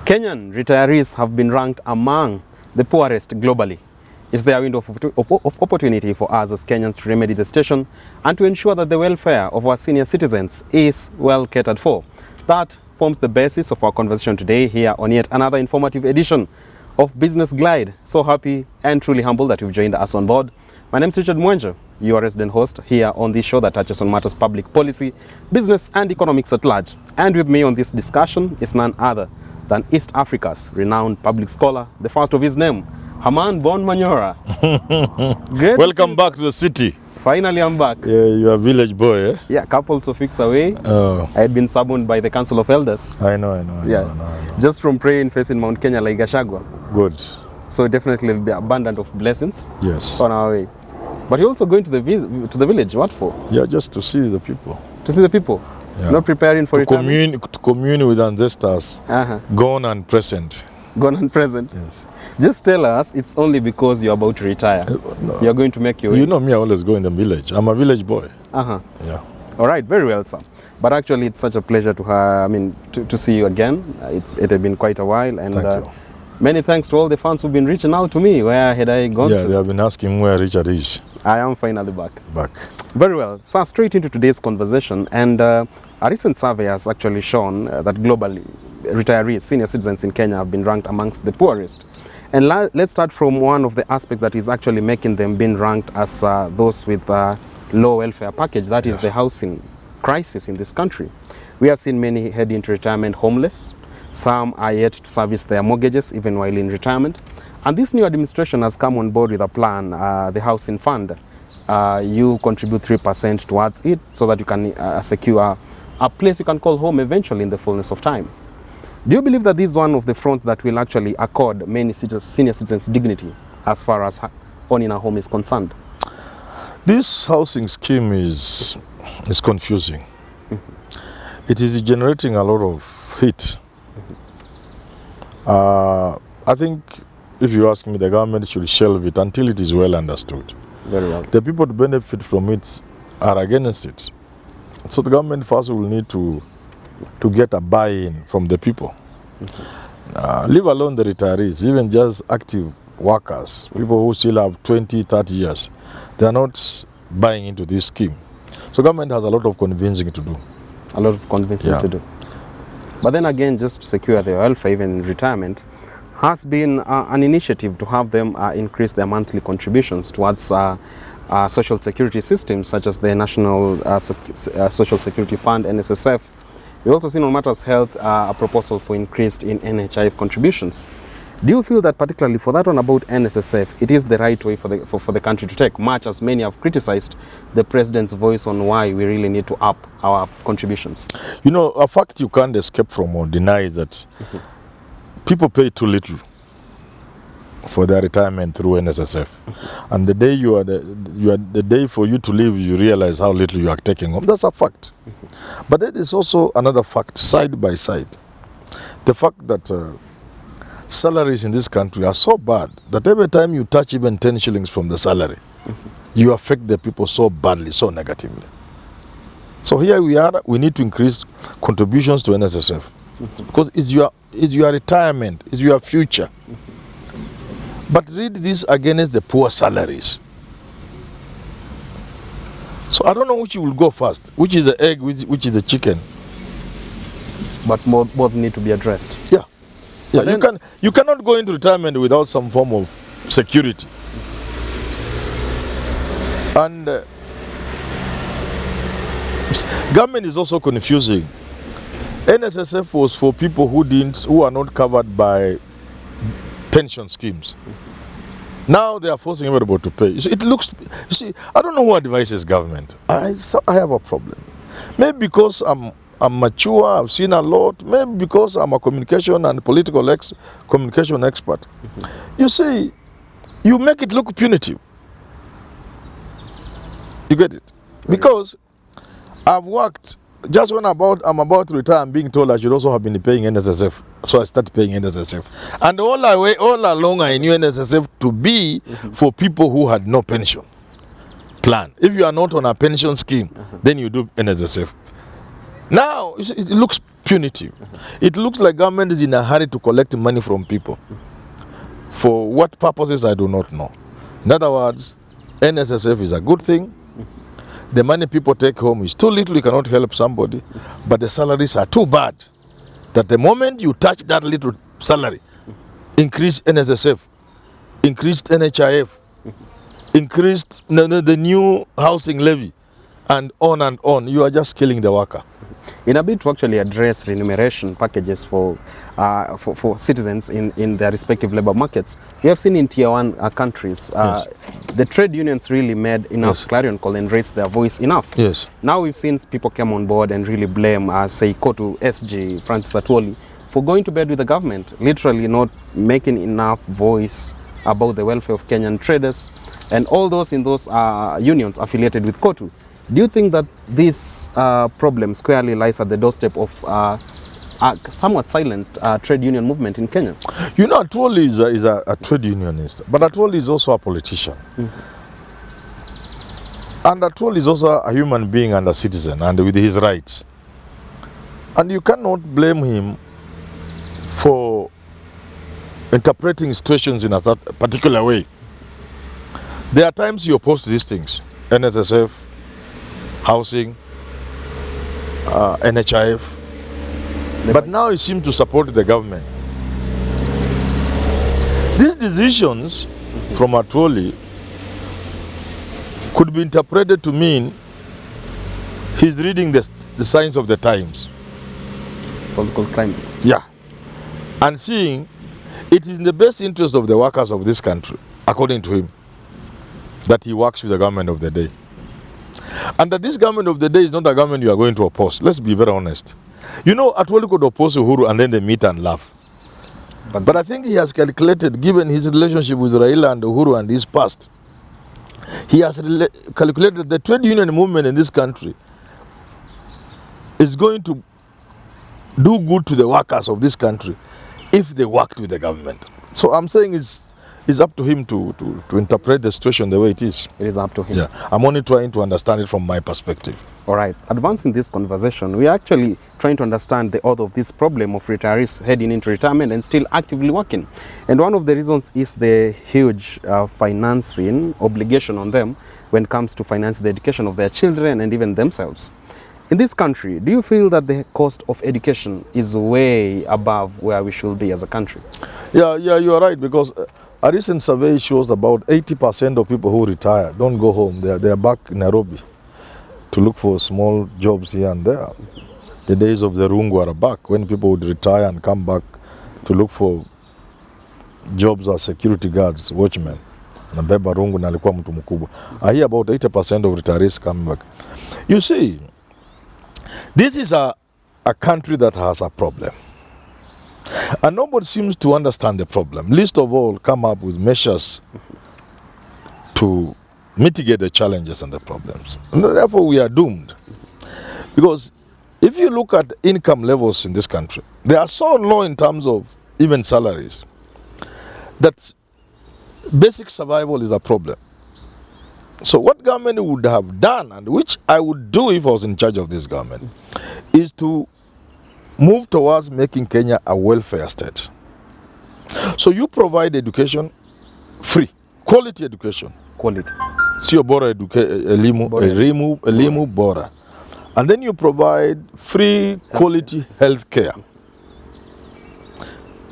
Kenyan retirees have been ranked among the poorest globally. It's their window of opportunity for us as Kenyans to remedy the situation and to ensure that the welfare of our senior citizens is well catered for. That forms the basis of our conversation today here on yet another informative edition of Business Glide. So happy and truly humbled that you've joined us on board. My name is Richard Mwenje, your resident host here on this show that touches on matters public policy, business and economics at large. And with me on this discussion is none other than East Africa's renowned public scholar, the first of his name, Herman Manyora. Welcome back to the city. Finally, I'm back. Yeah, you're a village boy, eh? Yeah, couples of weeks away. Oh. I had been summoned by the Council of Elders. I know. Just from praying facing Mount Kenya like Gachagua. Good. So definitely will be abundant of blessings. Yes. On our way. But you're also going to the village. What for? Yeah, just to see the people. To see the people. Yeah. Not preparing for retirement. To commune with ancestors, gone and present. Gone and present. Yes. Just tell us it's only because you're about to retire. No. You're going to make your way. You know me, I always go in the village. I'm a village boy. Yeah. All right, very well, sir. But actually, it's such a pleasure to see you again. It had been quite a while, and Thank you. Many thanks to all the fans who've been reaching out to me. Where had I gone? Yeah, they have been asking where Richard is. I am finally back. Very well. So straight into today's conversation, and a recent survey has actually shown that globally, retirees, senior citizens in Kenya have been ranked amongst the poorest. And let's start from one of the aspects that is actually making them being ranked as those with low welfare package. That is the housing crisis in this country. We have seen many head into retirement homeless. Some are yet to service their mortgages even while in retirement. And this new administration has come on board with a plan, the housing fund. You contribute 3% towards it so that you can secure a place you can call home eventually in the fullness of time. Do you believe that this is one of the fronts that will actually accord many senior citizens dignity as far as owning a home is concerned? This housing scheme is confusing. It is generating a lot of heat. I think if you ask me, the government should shelve it until it is well understood. Very well. The people who benefit from it are against it. So the government first will need to get a buy-in from the people. Leave alone the retirees, even just active workers, people who still have 20, 30 years, they are not buying into this scheme. So government has a lot of convincing to do. A lot of convincing to do. But then again, just to secure their welfare, even in retirement, has been an initiative to have them increase their monthly contributions towards social security systems, such as the National Social Security Fund, NSSF. We've also seen on matters health a proposal for increased in NHIF contributions. Do you feel that particularly for that one about NSSF, it is the right way for the country to take, much as many have criticized the president's voice on why we really need to up our contributions? You know, a fact you can't escape from or deny is that people pay too little for their retirement through NSSF. And the day the day for you to leave, you realize how little you are taking home. That's a fact. But there is also another fact, side by side. The fact that salaries in this country are so bad that every time you touch even 10 shillings from the salary, you affect the people so badly, so negatively. So here we are, we need to increase contributions to NSSF because it's your retirement, it's your future. But read this against the poor salaries. So I don't know which will go first, which is the egg, which is the chicken. But both need to be addressed. Yeah. Yeah, you cannot go into retirement without some form of security. And government is also confusing. NSSF was for people who are not covered by pension schemes. Now they are forcing everybody to pay. You see, I don't know who advises government. I have a problem. Maybe because I'm mature, I've seen a lot, maybe because I'm a communication and political communication expert. You see, you make it look punitive. You get it? Because I've worked, just when I'm about to retire, I'm being told I should also have been paying NSSF. So I started paying NSSF. And all along I knew NSSF to be for people who had no pension plan. If you are not on a pension scheme, then you do NSSF. Now, it looks punitive. It looks like government is in a hurry to collect money from people. For what purposes, I do not know. In other words, NSSF is a good thing. The money people take home is too little, you cannot help somebody, but the salaries are too bad that the moment you touch that little salary, increase NSSF, increased NHIF, increased the new housing levy, and on, you are just killing the worker. In a bid to actually address remuneration packages for citizens in their respective labor markets, we have seen in tier 1 countries, the trade unions really made enough clarion call and raised their voice enough. Yes. Now we've seen people come on board and really blame, say, Kotu SG, Francis Atwoli, for going to bed with the government, literally not making enough voice about the welfare of Kenyan traders and all those in those unions affiliated with Kotu. Do you think that this problem squarely lies at the doorstep of a somewhat silenced trade union movement in Kenya? You know, Atwoli is a trade unionist, but Atwoli is also a politician. And Atwoli is also a human being and a citizen, and with his rights. And you cannot blame him for interpreting situations in a particular way. There are times you oppose these things, NSSF, housing, NHIF, but now you seem to support the government. These decisions from Atwoli could be interpreted to mean he's reading the signs of the times. Political climate. Yeah. And seeing it is in the best interest of the workers of this country, according to him, that he works with the government of the day. And that this government of the day is not a government you are going to oppose. Let's be very honest. You know, Atwoli could oppose Uhuru and then they meet and laugh. But I think he has calculated, given his relationship with Raila and Uhuru and his past, he has calculated the trade union movement in this country is going to do good to the workers of this country if they worked with the government. So I'm saying it's up to him to interpret the situation the way it is. It is up to him. Yeah, I'm only trying to understand it from my perspective. All right. Advancing this conversation, we are actually trying to understand the author of this problem of retirees heading into retirement and still actively working. And one of the reasons is the huge financing obligation on them when it comes to finance the education of their children and even themselves. In this country, do you feel that the cost of education is way above where we should be as a country? Yeah, you are right, because a recent survey shows about 80% of people who retire don't go home. They are back in Nairobi to look for small jobs here and there. The days of the rungu are back, when people would retire and come back to look for jobs as security guards, watchmen. Nabeba rungu na alikuwa mtu mkubwa. I hear about 80% of retirees coming back. You see, this is a country that has a problem. And nobody seems to understand the problem. Least of all, come up with measures to mitigate the challenges and the problems. And therefore, we are doomed. Because if you look at income levels in this country, they are so low in terms of even salaries that basic survival is a problem. So what government would have done, and which I would do if I was in charge of this government, is to move towards making Kenya a welfare state. So you provide education free, quality education. Quality. Sio bora elimu bora. And then you provide free quality health care.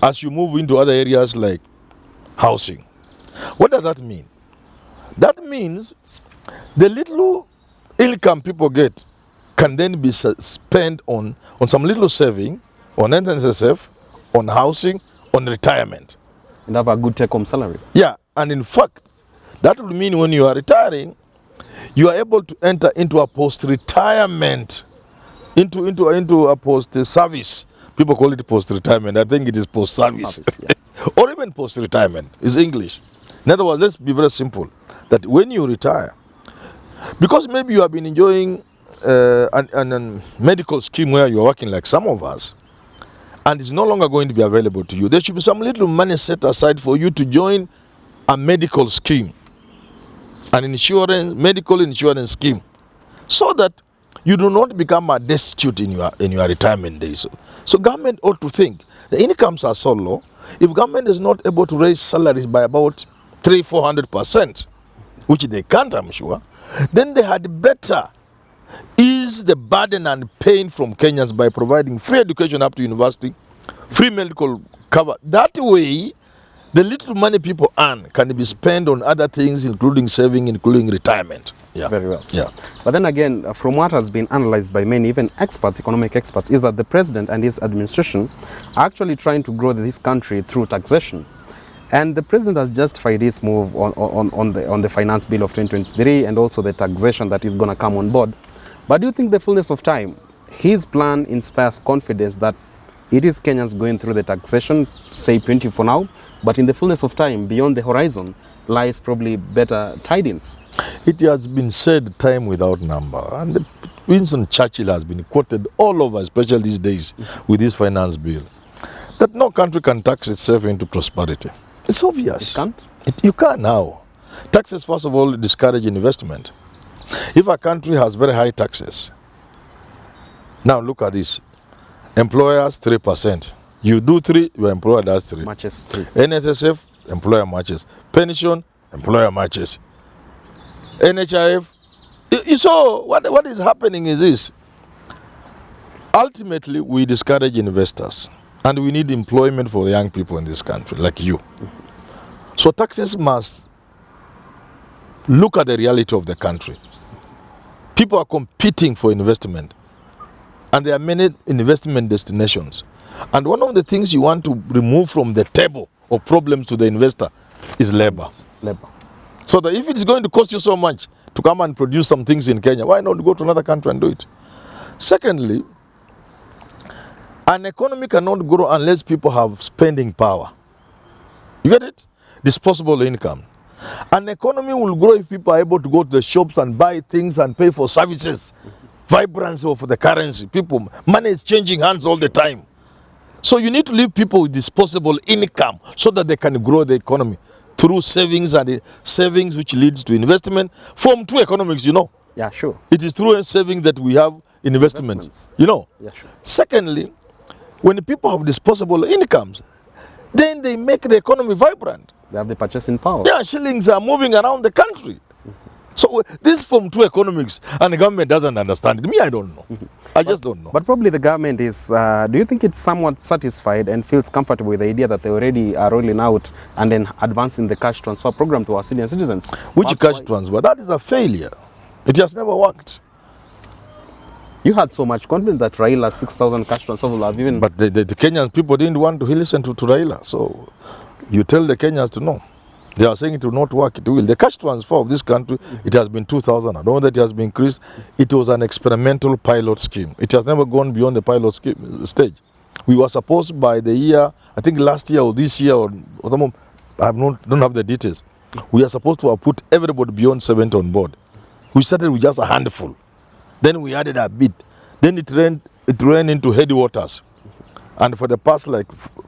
As you move into other areas like housing. What does that mean? That means the little income people get can then be spent on some little saving, on NSSF, on housing, on retirement. And have a good take-home salary. Yeah, and in fact, that will mean when you are retiring, you are able to enter into a post-retirement, into a post-service. People call it post-retirement. I think it is post-service. Yeah. Or even post-retirement is English. In other words, let's be very simple. That when you retire, because maybe you have been enjoying a medical scheme where you are working like some of us, and it's no longer going to be available to you, there should be some little money set aside for you to join a medical scheme, an medical insurance scheme, so that you do not become a destitute in your retirement days. So government ought to think the incomes are so low. If government is not able to raise salaries by about 300-400%, which they can't, I'm sure, then they had better ease the burden and pain from Kenyans by providing free education up to university, free medical cover. That way, the little money people earn can be spent on other things, including saving, including retirement. Yeah. Very well. Yeah. But then again, from what has been analyzed by many, even experts, economic experts, is that the president and his administration are actually trying to grow this country through taxation. And the president has justified his move on the finance bill of 2023 and also the taxation that is going to come on board. But do you think the fullness of time, his plan inspires confidence that it is Kenyans going through the taxation, say 20 for now, but in the fullness of time, beyond the horizon, lies probably better tidings? It has been said time without number, and Winston Churchill has been quoted all over, especially these days with this finance bill, that no country can tax itself into prosperity. It's obvious. It can't? You can't now. Taxes, first of all, discourage investment. If a country has very high taxes, now look at this. Employers 3%. You do 3, your employer does 3. Matches 3. NSSF, employer matches. Pension, employer matches. NHIF. So what is happening is this. Ultimately, we discourage investors, and we need employment for young people in this country, like you. So taxes must look at the reality of the country. People are competing for investment, and there are many investment destinations. And one of the things you want to remove from the table of problems to the investor is labor. Labor. So that if it's going to cost you so much to come and produce some things in Kenya, why not go to another country and do it? Secondly, an economy cannot grow unless people have spending power. You get it? Disposable income. An economy will grow if people are able to go to the shops and buy things and pay for services. Vibrancy of the currency. Money is changing hands all the time. So you need to leave people with disposable income so that they can grow the economy through savings, and savings which leads to investment from two economics, you know. Yeah, sure. It is through saving that we have investments. You know. Yeah, sure. Secondly, when the people have disposable incomes, then they make the economy vibrant. They have the purchasing power. Yeah, shillings are moving around the country. So this from two economics, and the government doesn't understand it. Me, I don't know. I just don't know. But probably the government is, do you think it's somewhat satisfied and feels comfortable with the idea that they already are rolling out and then advancing the cash transfer program to our senior citizens? Which cash transfer? That is a failure. It has never worked. You had so much confidence that Raila's 6,000 cash transfer will have even... But the Kenyan people didn't want to listen to Raila. So you tell the Kenyans to know. They are saying it will not work. It will. The cash transfer of this country, it has been 2,000. I don't know that it has been increased. It was an experimental pilot scheme. It has never gone beyond the pilot stage. We were supposed by the year, I think last year or this year, or I don't have the details. We are supposed to have put everybody beyond 70 on board. We started with just a handful. Then we added a bit. Then it ran into headwaters. And for the past,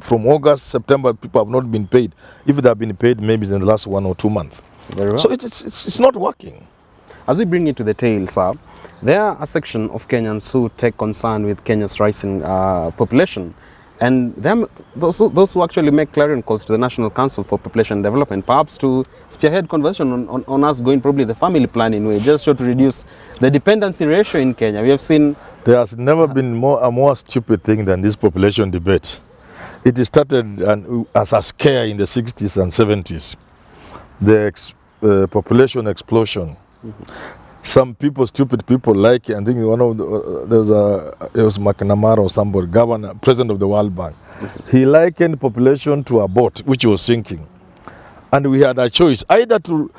from August, September, people have not been paid. If they have been paid, maybe in the last 1 or 2 months. Very well. So it's not working. As we bring it to the tail, sir, there are a section of Kenyans who take concern with Kenya's rising population. And those who actually make clarion calls to the National Council for Population Development, perhaps to spearhead conversation on us going probably the family planning way, just to reduce the dependency ratio in Kenya. We have seen... There has never been a more stupid thing than this population debate. It started as a scare in the 60s and 70s. The population explosion. Some people, stupid people, I think one of it was McNamara or somebody, governor, president of the World Bank. He likened population to a boat which was sinking, and we had a choice either to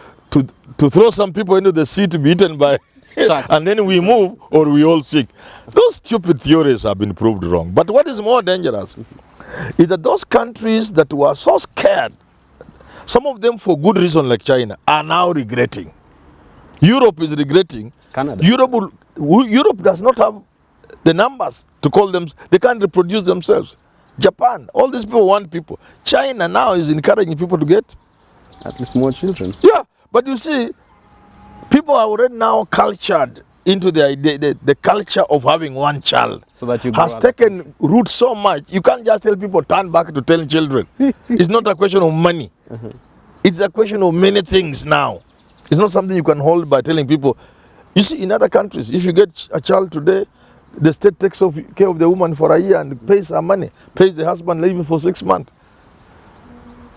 throw some people into the sea to be eaten by, and then we move, or we all sink. Those stupid theories have been proved wrong. But what is more dangerous is that those countries that were so scared, some of them for good reason, like China, are now regretting. Europe is regretting. Canada. Europe does not have the numbers to call them. They can't reproduce themselves. Japan, all these people want people. China now is encouraging people to get at least more children. Yeah, but you see, people are already now cultured into the idea, the culture of having one child So that you has taken root so much. You can't just tell people turn back to 10 children. It's not a question of money. It's a question of many things now. It's not something you can hold by telling people. You see, in other countries, if you get a child today, the state takes care of the woman for a year and pays her money, pays the husband leaving for 6 months.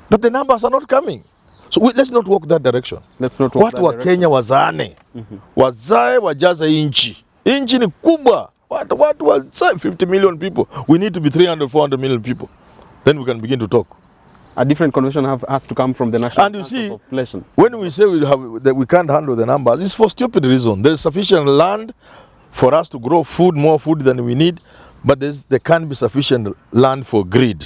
But the numbers are not coming. So let's not walk that direction. Let's not walk Watu wa Kenya wazane. Wazae wajaze inchi. Inchi ni kubwa. Watu wazae 50 million people. We need to be 300, 400 million people. Then we can begin to talk. A different conversation has to come from the national And you see, population. when we say that we can't handle the numbers, it's for stupid reason. There is sufficient land for us to grow food, more food than we need, but there can't be sufficient land for greed.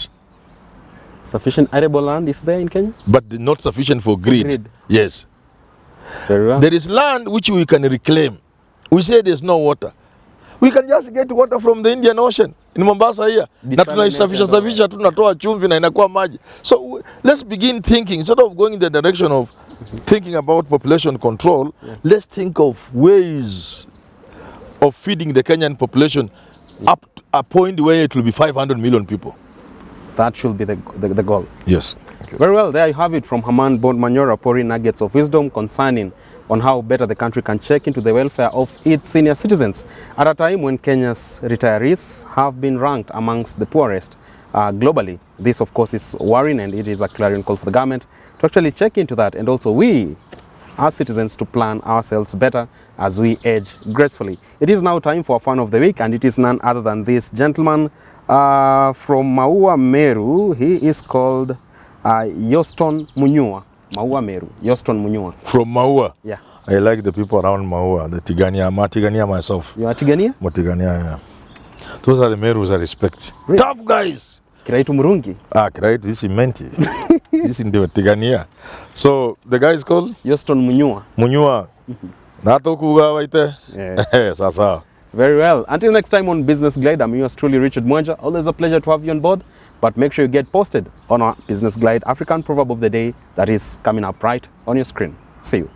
Sufficient arable land is there in Kenya? But not sufficient for greed. Yes. Very well. There is land which we can reclaim. We say there's no water. We can just get water from the Indian Ocean in Mombasa here. Na tunaisafisha tunatoa chumvi na inakuwa maji. So let's begin thinking, instead of going in the direction of thinking about population control, let's think of ways of feeding the Kenyan population up to a point where it will be 500 million people. That should be the goal. Yes. Very well, there you have it from Herman Manyora, pouring nuggets of wisdom concerning on how better the country can check into the welfare of its senior citizens at a time when Kenya's retirees have been ranked amongst the poorest globally. This, of course, is worrying, and it is a clarion call for the government to actually check into that, and also we, as citizens, to plan ourselves better as we age gracefully. It is now time for a fan of the week, and it is none other than this gentleman from Maua Meru. He is called Yoston Munyua. Maua Meru, Yoston Munyua. From Maua? Yeah. I like the people around Maua, the Tigania. I'm a Tigania myself. You are Tigania? I'm a Tigania, yeah. Those are the Merus I respect. Really? Tough guys! Kiraitu Murungi? Kiraitu, this is Menti. This is the Tigania. So, the guy is called? Yoston Munyua. Munyua. Nato kuga waite? Yeah. Sasa. Very well. Until next time on Business Glide, I'm yours truly, Richard Mwanja. Always a pleasure to have you on board. But make sure you get posted on our Business Glide African Proverb of the Day that is coming up right on your screen. See you.